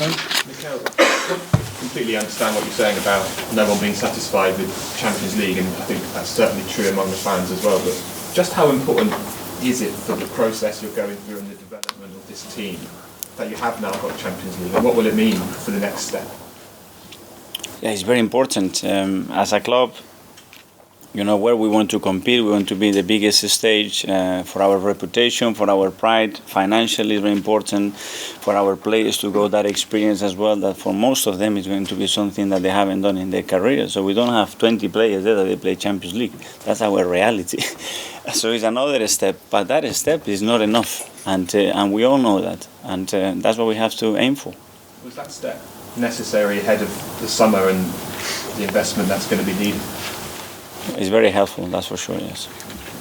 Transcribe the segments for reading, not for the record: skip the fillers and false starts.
Mikel, completely understand what you're saying about no one being satisfied with Champions League, and I think that's certainly true among the fans as well. But just how important is it for the process you're going through and the development of this team that you have now got Champions League, and what will it mean for the next step? Yeah, it's very important. As a club, you know, where we want to compete, we want to be the biggest stage for our reputation, for our pride. Financially, it's very important for our players to go that experience as well, that for most of them is going to be something that they haven't done in their career. So we don't have 20 players there that they play Champions League. That's our reality. So it's another step, but that step is not enough, and we all know that, and that's what we have to aim for. Was that step necessary ahead of the summer and the investment that's going to be needed? It's very helpful, that's for sure, yes.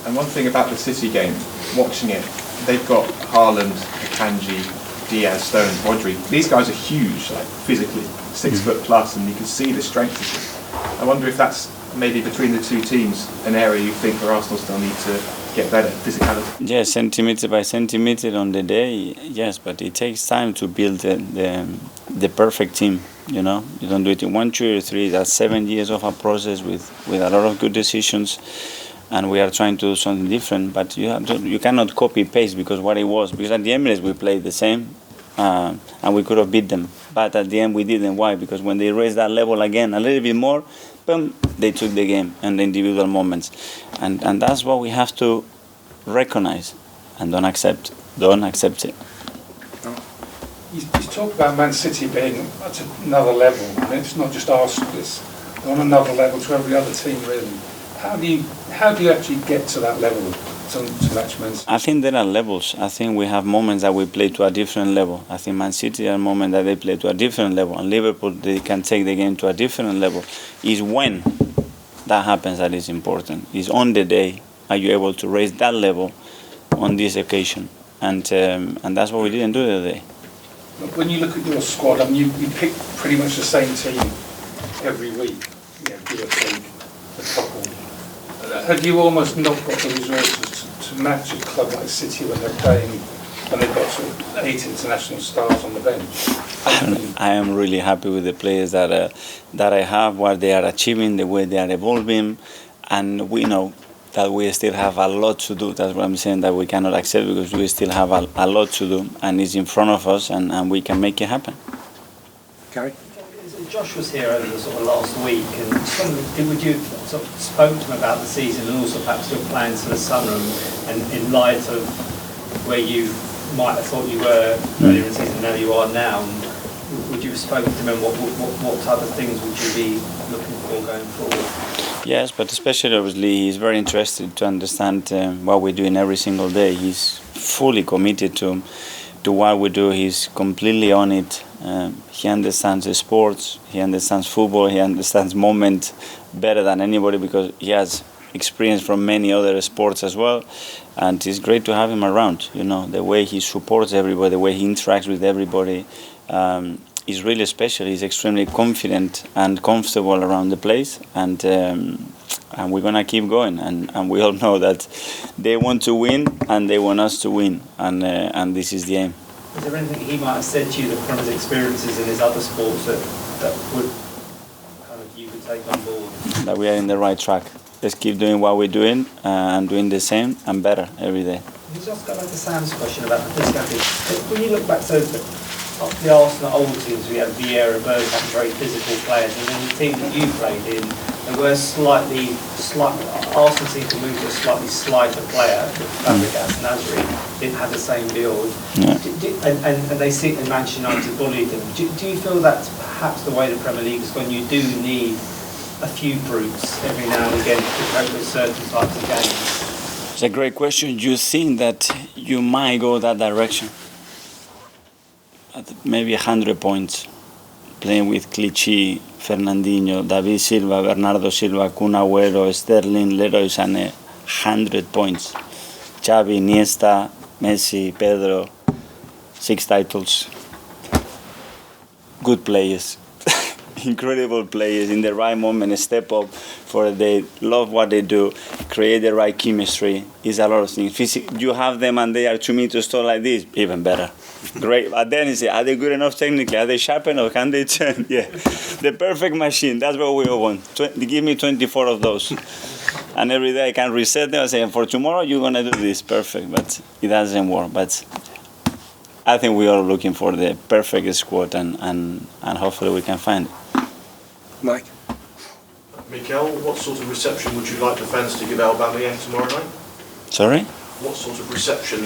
And one thing about the City game, watching it, they've got Haaland, Akanji, Diaz, Stones, Rodri. These guys are huge, like physically, 6 foot plus, and you can see the strength of them. I wonder if that's maybe between the two teams an area you think where Arsenal still need to get better, physicality? Yes, centimetre by centimetre on the day, yes, but it takes time to build the perfect team. You know, you don't do it in 1, 2, or 3. That's 7 years of a process with a lot of good decisions, and we are trying to do something different. But you cannot copy paste because at the Emirates we played the same, and we could have beat them. But at the end we didn't. Why? Because when they raised that level again a little bit more, boom, they took the game and the individual moments, and that's what we have to recognize and don't accept it. You talk about Man City being at another level, and it's not just Arsenal, it's on another level to every other team really. How do you actually get to that level to match Man City? I think there are levels. I think we have moments that we play to a different level. I think Man City are moments that they play to a different level, and Liverpool, they can take the game to a different level. It's when that happens that is important. It's on the day are you able to raise that level on this occasion, and that's what we didn't do the other day. When you look at your squad, I mean, you pick pretty much the same team every week, give or take a couple. Have you almost not got the resources to match a club like City when they're playing, when they've got sort of 8 international stars on the bench? I am really happy with the players that I have, what they are achieving, the way they are evolving, and we know that we still have a lot to do. That's what I'm saying, that we cannot accept, because we still have a lot to do, and it's in front of us, and we can make it happen. Gary? Josh was here over the sort of last week, and would you sort of spoke to him about the season and also perhaps your plans for the summer, and in light of where you might have thought you were earlier in the season, now you are now, and would you have spoken to him, and what type of things would you be looking for going forward? Yes, but especially obviously he's very interested to understand what we're doing every single day. He's fully committed to what we do. He's completely on it. He understands the sports, he understands football, he understands moment better than anybody, because he has experience from many other sports as well, and it's great to have him around. You know, the way he supports everybody, the way he interacts with everybody, is really special. He's extremely confident and comfortable around the place, and we're gonna keep going. And we all know that they want to win, and they want us to win, and this is the aim. Is there anything he might have said to you that from his experiences in his other sports that would kind of you would take on board? That we are in the right track. Let's keep doing what we're doing and doing the same and better every day. Can you just go back to Sam's question about the physicality? When you look back to the Arsenal old teams, we had Vieira, Bergkamp, very physical players, and then the team that you played in, there were Arsenal seemed to move to a slightly slighter player, Fabregas and Nasri didn't have the same build, and they see in Manchester United bullied them. Do you feel that's perhaps the way the Premier League is when you do need a few brutes every now and again to cope with certain types of games? It's a great question. You think that you might go that direction? At maybe 100 points, playing with Clichy, Fernandinho, David Silva, Bernardo Silva, Kun Agüero, Sterling, Leroy Sané, 100 points. Xavi, Iniesta, Messi, Pedro, 6 titles. Good players. incredible players in the right moment, step up for they love what they do, create the right chemistry. It's a lot of things. You have them and they are 2 meters tall like this, even better. Great. But then you say, are they good enough technically? Are they sharp enough? Can they turn? Yeah. The perfect machine. That's what we all want. Give me 24 of those. And every day I can reset them and say, for tomorrow you're going to do this. Perfect. But it doesn't work. But I think we are looking for the perfect squad and hopefully we can find it. Mike? Mikel, what sort of reception would you like the fans to give Aubameyang tomorrow night? Sorry? What sort of reception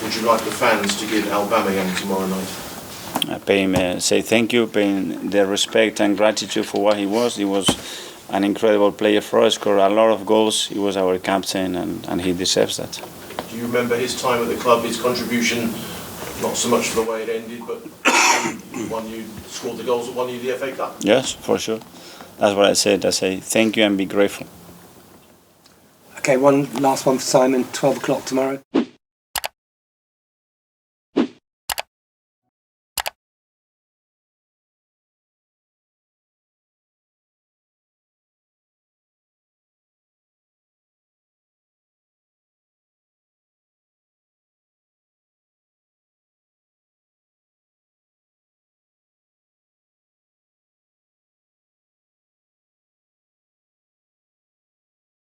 would you like the fans to give Aubameyang tomorrow night? Say thank you, paying the respect and gratitude for what he was. He was an incredible player for us, scored a lot of goals. He was our captain and he deserves that. Do you remember his time at the club, his contribution, not so much for the way it ended, but you scored the goals that won you the FA Cup? Yes, for sure. That's what I said. I say thank you and be grateful. Okay, one last one for Simon, 12 o'clock tomorrow.